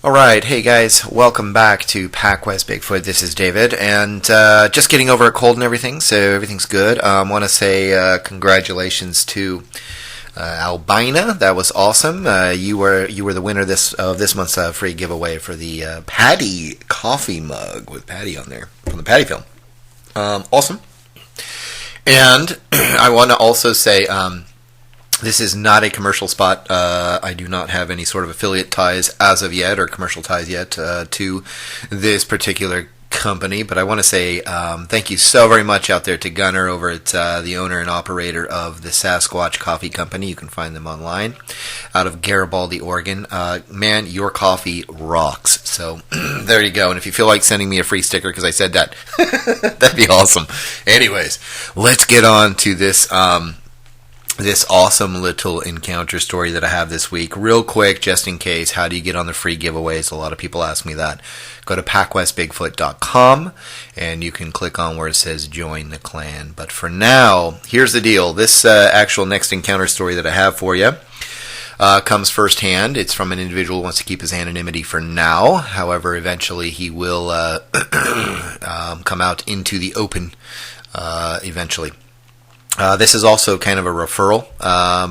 All right, hey guys, welcome back to PacWest Bigfoot. This is David, and just getting over a cold and everything, so everything's good. I want to say congratulations to Albina. That was awesome. You were the winner of this month's free giveaway for the Patty coffee mug with Patty on there from the Patty film. Awesome. And I want to also say. This is not a commercial spot. I do not have any sort of affiliate ties as of yet, or commercial ties yet, to this particular company. But I want to say thank you so very much out there to Gunner over at the owner and operator of the Sasquatch Coffee Company. You can find them online out of Garibaldi, Oregon. Man, your coffee rocks. So there you go. And if you feel like sending me a free sticker because I said that, that'd be awesome. Anyways, let's get on to this awesome little encounter story that I have this week. Real quick, just in case, how do you get on the free giveaways? A lot of people ask me that. Go to PacWestBigfoot.com and you can click on where it says join the clan. But for now, here's the deal. This actual next encounter story that I have for you comes firsthand. It's from an individual who wants to keep his anonymity for now. However, eventually he will come out into the open eventually. This is also kind of a referral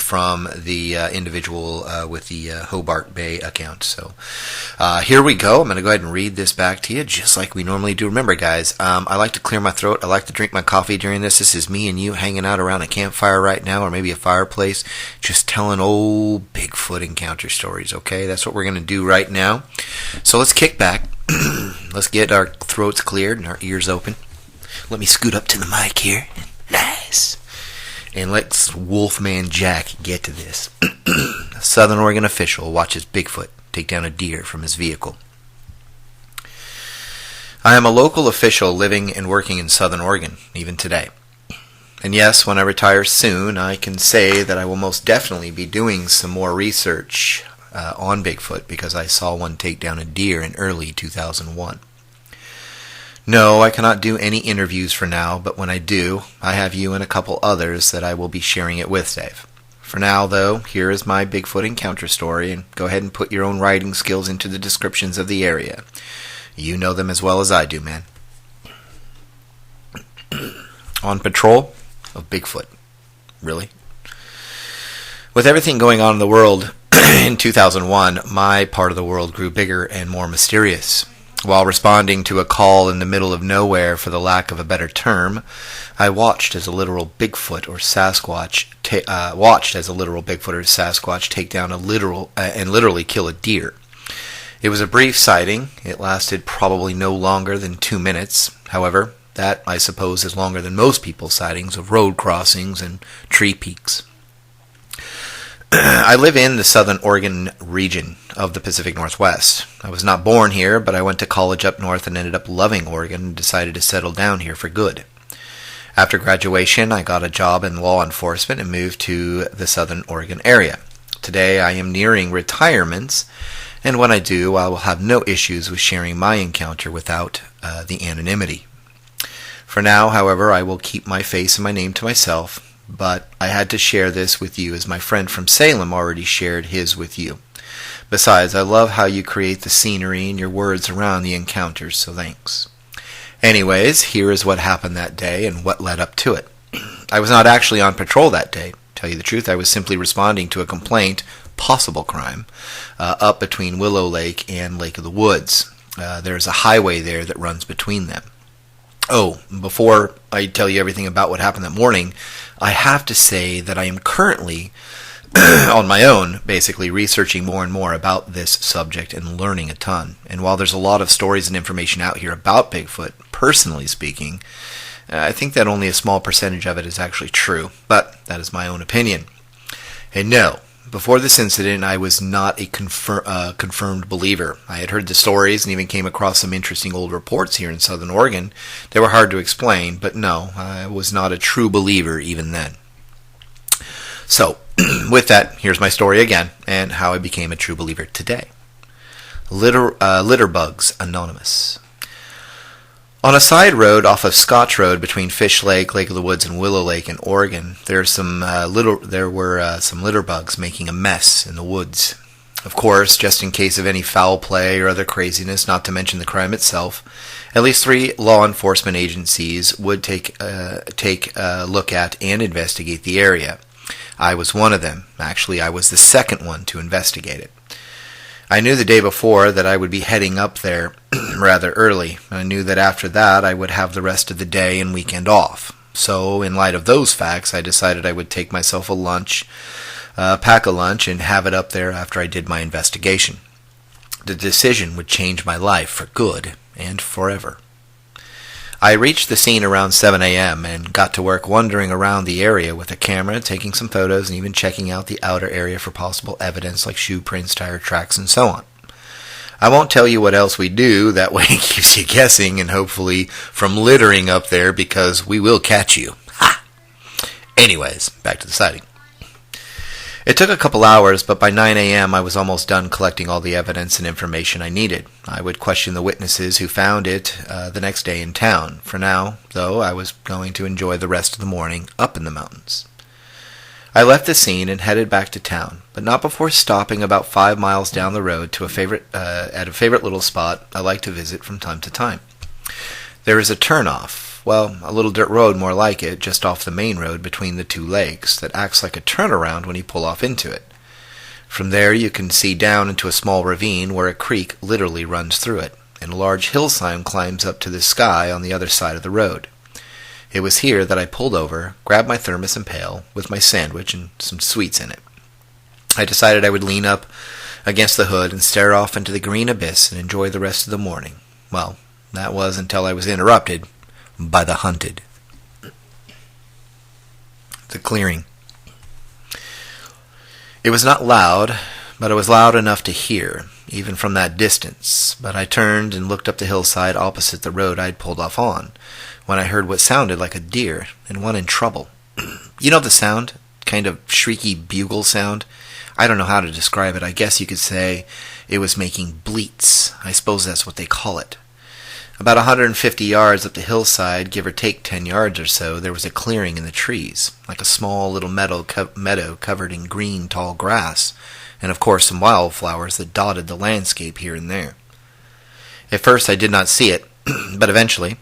from the individual with the Hobart Bay account. So here we go. I'm going to go ahead and read this back to you just like we normally do. Remember, guys, I like to clear my throat. I like to drink my coffee during this. This is me and you hanging out around a campfire right now, or maybe a fireplace, just telling old Bigfoot encounter stories, okay? That's what we're going to do right now. So let's kick back. Let's get our throats cleared and our ears open. Let me scoot up to the mic here. Nice. And let's Wolfman Jack get to this. A Southern Oregon official watches Bigfoot take down a deer from his vehicle. I am a local official living and working in Southern Oregon, even today. And yes, when I retire soon, I can say that I will most definitely be doing some more research on Bigfoot because I saw one take down a deer in early 2001. No, I cannot do any interviews for now, but when I do, I have you and a couple others that I will be sharing it with, Dave. For now, though, here is my Bigfoot encounter story, and go ahead and put your own writing skills into the descriptions of the area. You know them as well as I do, man. On patrol of Bigfoot. Really? With everything going on in the world in 2001, my part of the world grew bigger and more mysterious. While responding to a call in the middle of nowhere, for the lack of a better term, I watched as a literal Bigfoot or Sasquatch take down a literally kill a deer. It was a brief sighting. It lasted probably no longer than 2 minutes. However, that, I suppose, is longer than most people's sightings of road crossings and tree peaks. I live in the Southern Oregon region of the Pacific Northwest. I was not born here, but I went to college up north and ended up loving Oregon and decided to settle down here for good. After graduation, I got a job in law enforcement and moved to the Southern Oregon area. Today, I am nearing retirement, and when I do, I will have no issues with sharing my encounter without the anonymity. For now, however, I will keep my face and my name to myself, but I had to share this with you as my friend from Salem already shared his with you. Besides, I love how you create the scenery and your words around the encounters, so thanks. Anyways, here is what happened that day and what led up to it. I was not actually on patrol that day. Tell you the truth, I was simply responding to a complaint, possible crime, up between Willow Lake and Lake of the Woods. There's a highway there that runs between them. Oh, before I tell you everything about what happened that morning, I have to say that I am currently on my own, basically researching more and more about this subject and learning a ton. And while there's a lot of stories and information out here about Bigfoot, personally speaking, I think that only a small percentage of it is actually true, but that is my own opinion. And no, before this incident, I was not a confirmed believer. I had heard the stories and even came across some interesting old reports here in Southern Oregon. They were hard to explain, but no, I was not a true believer even then. So, with that, here's my story again, and how I became a true believer today. Litter Bugs Anonymous. On a side road off of Scotch Road between Fish Lake, Lake of the Woods, and Willow Lake in Oregon, there were some litter bugs making a mess in the woods. Of course, just in case of any foul play or other craziness, not to mention the crime itself, at least 3 law enforcement agencies would take a look at and investigate the area. I was one of them. Actually, I was the second one to investigate it. I knew the day before that I would be heading up there rather early. I knew that after that I would have the rest of the day and weekend off. So, in light of those facts, I decided I would take myself a lunch, pack a lunch, and have it up there after I did my investigation. The decision would change my life for good and forever. I reached the scene around 7 a.m. and got to work wandering around the area with a camera, taking some photos, and even checking out the outer area for possible evidence like shoe prints, tire tracks, and so on. I won't tell you what else we do, that way it keeps you guessing and hopefully from littering up there, because we will catch you. Ha! Anyways, back to the sighting. It took a couple hours, but by 9 a.m. I was almost done collecting all the evidence and information I needed. I would question the witnesses who found it the next day in town. For now, though, I was going to enjoy the rest of the morning up in the mountains. I left the scene and headed back to town, but not before stopping about 5 miles down the road to at a favorite little spot I like to visit from time to time. There is a turnoff. Well, a little dirt road more like it, just off the main road between the 2 lakes, that acts like a turnaround when you pull off into it. From there you can see down into a small ravine where a creek literally runs through it, and a large hillside climbs up to the sky on the other side of the road. It was here that I pulled over, grabbed my thermos and pail, with my sandwich and some sweets in it. I decided I would lean up against the hood and stare off into the green abyss and enjoy the rest of the morning. Well, that was until I was interrupted by the hunted. The clearing. It was not loud, but it was loud enough to hear, even from that distance. But I turned and looked up the hillside opposite the road I'd pulled off on, when I heard what sounded like a deer, and one in trouble. You know the sound? Kind of shrieky bugle sound? I don't know how to describe it. I guess you could say it was making bleats. I suppose that's what they call it. About 150 yards up the hillside, give or take 10 yards or so, there was a clearing in the trees, like a small little meadow covered in green, tall grass, and of course some wildflowers that dotted the landscape here and there. At first I did not see it, but eventually,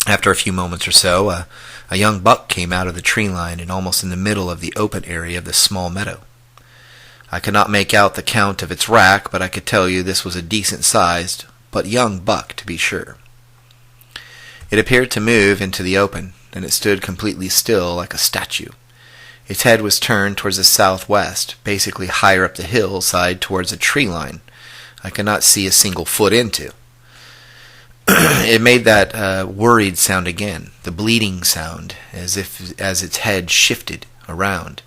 after a few moments or so, a young buck came out of the tree line and almost in the middle of the open area of this small meadow. I could not make out the count of its rack, but I could tell you this was a decent-sized, but young buck to be sure. It appeared to move into the open, and it stood completely still like a statue. Its head was turned towards the southwest, basically higher up the hillside towards a tree line I could not see a single foot into. It made that worried sound again, the bleating sound, as its head shifted around.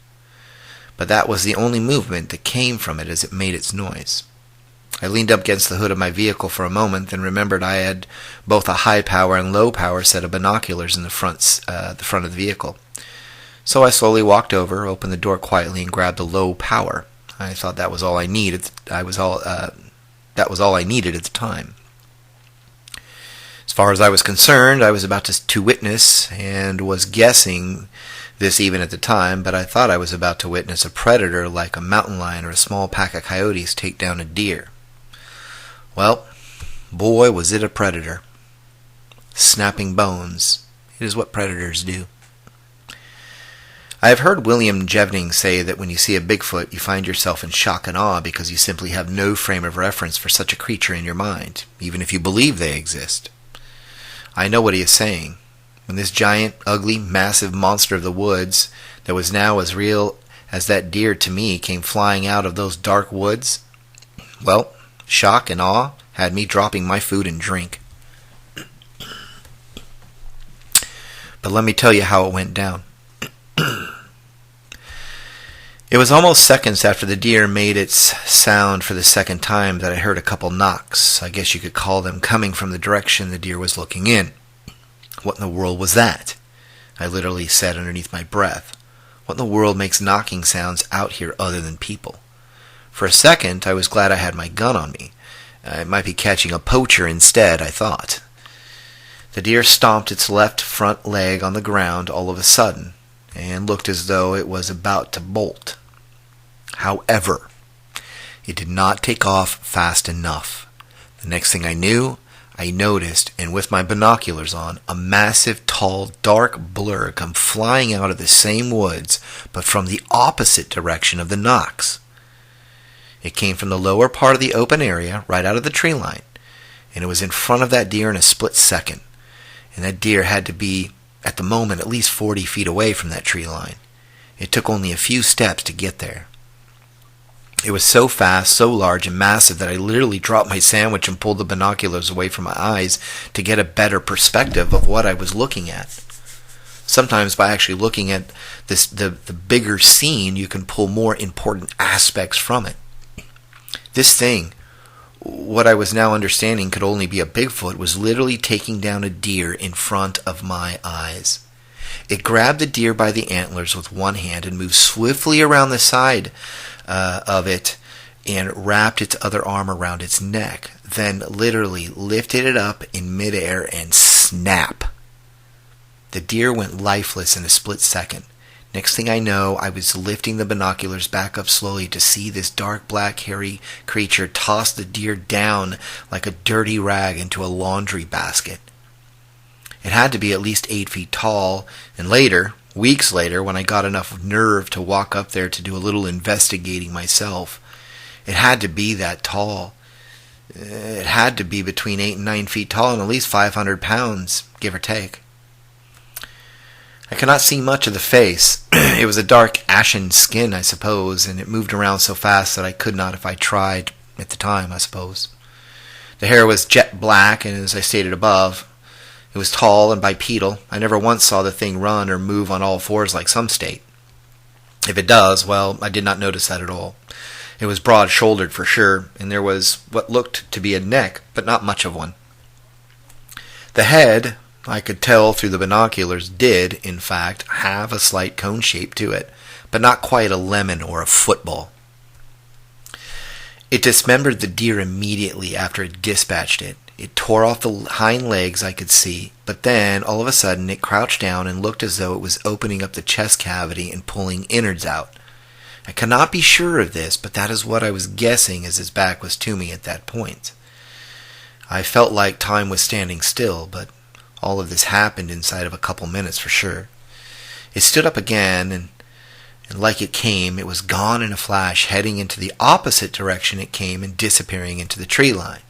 But that was the only movement that came from it as it made its noise. I leaned up against the hood of my vehicle for a moment, then remembered I had both a high-power and low-power set of binoculars in the front of the vehicle. So I slowly walked over, opened the door quietly, and grabbed the low-power. I thought that was all I needed. That was all I needed at the time. As far as I was concerned, I was about to witness, and was guessing this even at the time, but I thought I was about to witness a predator like a mountain lion or a small pack of coyotes take down a deer. Well, boy, was it a predator. Snapping bones. It is what predators do. I have heard William Jevning say that when you see a Bigfoot, you find yourself in shock and awe because you simply have no frame of reference for such a creature in your mind, even if you believe they exist. I know what he is saying. When this giant, ugly, massive monster of the woods that was now as real as that deer to me came flying out of those dark woods, well, shock and awe had me dropping my food and drink. But let me tell you how it went down. It was almost seconds after the deer made its sound for the second time that I heard a couple knocks, I guess you could call them, coming from the direction the deer was looking in. What in the world was that? I literally said underneath my breath. What in the world makes knocking sounds out here other than people? For a second, I was glad I had my gun on me. I might be catching a poacher instead, I thought. The deer stomped its left front leg on the ground all of a sudden, and looked as though it was about to bolt. However, It did not take off fast enough. The next thing I knew, I noticed, and with my binoculars on, a massive, tall, dark blur come flying out of the same woods, but from the opposite direction of the knocks. It came from the lower part of the open area, right out of the tree line, and it was in front of that deer in a split second. And that deer had to be, at the moment, at least 40 feet away from that tree line. It took only a few steps to get there. It was so fast, so large and massive that I literally dropped my sandwich and pulled the binoculars away from my eyes to get a better perspective of what I was looking at. Sometimes by actually looking at the bigger scene, you can pull more important aspects from it. This thing, what I was now understanding could only be a Bigfoot, was literally taking down a deer in front of my eyes. It grabbed the deer by the antlers with one hand and moved swiftly around the side of it and wrapped its other arm around its neck, then literally lifted it up in midair and snap. The deer went lifeless in a split second. Next thing I know, I was lifting the binoculars back up slowly to see this dark black hairy creature toss the deer down like a dirty rag into a laundry basket. It had to be at least 8 feet tall, and later, weeks later, when I got enough nerve to walk up there to do a little investigating myself, it had to be that tall. It had to be between 8 and 9 feet tall and at least 500 pounds, give or take. I could not see much of the face. It was a dark ashen skin, I suppose, and it moved around so fast that I could not if I tried at the time, I suppose. The hair was jet black, and as I stated above, it was tall and bipedal. I never once saw the thing run or move on all fours like some state. If it does, well, I did not notice that at all. It was broad-shouldered for sure, and there was what looked to be a neck, but not much of one. The head, I could tell through the binoculars, did, in fact, have a slight cone shape to it, but not quite a lemon or a football. It dismembered the deer immediately after it dispatched it. It tore off the hind legs, I could see, but then, all of a sudden, it crouched down and looked as though it was opening up the chest cavity and pulling innards out. I cannot be sure of this, but that is what I was guessing as its back was to me at that point. I felt like time was standing still, but all of this happened inside of a couple minutes for sure. It stood up again, and like it came, it was gone in a flash, heading into the opposite direction it came and disappearing into the tree line.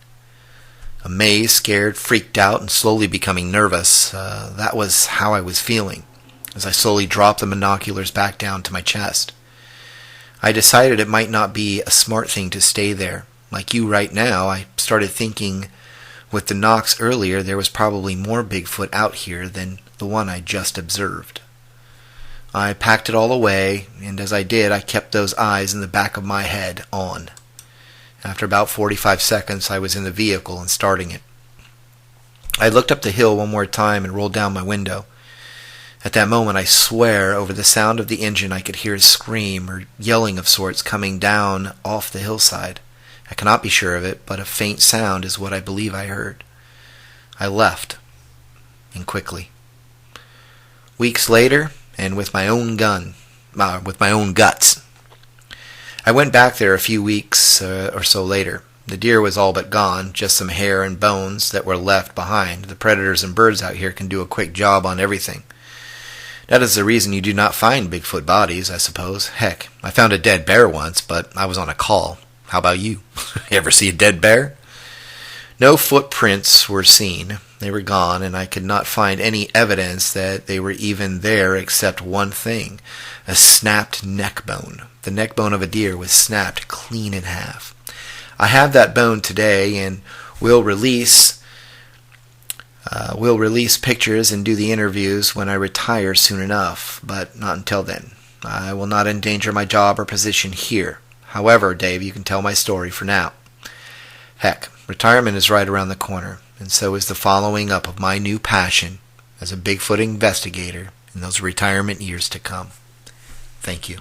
Amazed, scared, freaked out, and slowly becoming nervous, that was how I was feeling, as I slowly dropped the binoculars back down to my chest. I decided it might not be a smart thing to stay there. Like you right now, I started thinking with the knocks earlier there was probably more Bigfoot out here than the one I just observed. I packed it all away, and as I did, I kept those eyes in the back of my head on. After about 45 seconds, I was in the vehicle and starting it. I looked up the hill one more time and rolled down my window. At that moment, I swear, over the sound of the engine, I could hear a scream or yelling of sorts coming down off the hillside. I cannot be sure of it, but a faint sound is what I believe I heard. I left, and quickly. Weeks later, and with my own guts, I went back there a few weeks or so later. The deer was all but gone, just some hair and bones that were left behind. The predators and birds out here can do a quick job on everything. That is the reason you do not find Bigfoot bodies, I suppose. Heck, I found a dead bear once, but I was on a call. How about you? You ever see a dead bear? No footprints were seen. They were gone, and I could not find any evidence that they were even there except one thing, a snapped neck bone. The neck bone of a deer was snapped clean in half. I have that bone today, and we'll release pictures and do the interviews when I retire soon enough, but not until then. I will not endanger my job or position here. However, Dave, you can tell my story for now. Heck, retirement is right around the corner, and so is the following up of my new passion as a Bigfoot investigator in those retirement years to come. Thank you.